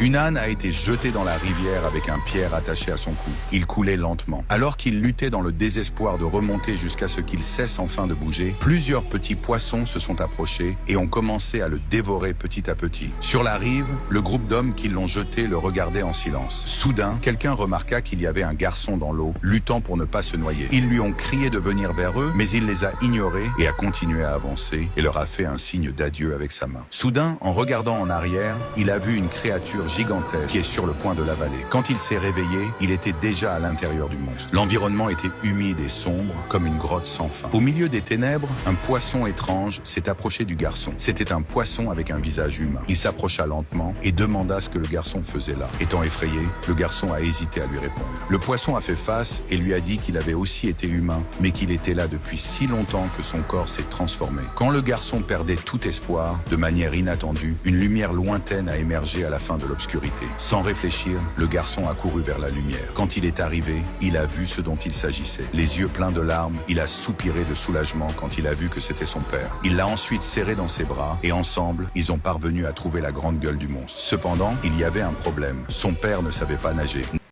Une âne a été jetée dans la rivière avec un pierre attaché à son cou. Il coulait lentement. Alors qu'il luttait dans le désespoir de remonter jusqu'à ce qu'il cesse enfin de bouger, plusieurs petits poissons se sont approchés et ont commencé à le dévorer petit à petit. Sur la rive, le groupe d'hommes qui l'ont jeté le regardait en silence. Soudain, quelqu'un remarqua qu'il y avait un garçon dans l'eau, luttant pour ne pas se noyer. Ils lui ont crié de venir vers eux, mais il les a ignorés et a continué à avancer et leur a fait un signe d'adieu avec sa main. Soudain, en regardant en arrière, il a vu une créature gigantesque qui est sur le point de l'avaler. Quand il s'est réveillé, il était déjà à l'intérieur du monstre. L'environnement était humide et sombre, comme une grotte sans fin. Au milieu des ténèbres, un poisson étrange s'est approché du garçon. C'était un poisson avec un visage humain. Il s'approcha lentement et demanda ce que le garçon faisait là. Étant effrayé, le garçon a hésité à lui répondre. Le poisson a fait face et lui a dit qu'il avait aussi été humain, mais qu'il était là depuis si longtemps que son corps s'est transformé. Quand le garçon perdait tout espoir, de manière inattendue, une lumière lointaine a émergé à la fin de l'obscurité. Sans réfléchir, le garçon a couru vers la lumière. Quand il est arrivé, il a vu ce dont il s'agissait. Les yeux pleins de larmes, il a soupiré de soulagement quand il a vu que c'était son père. Il l'a ensuite serré dans ses bras et ensemble, ils ont parvenu à trouver la grande gueule du monstre. Cependant, il y avait un problème. Son père ne savait pas nager.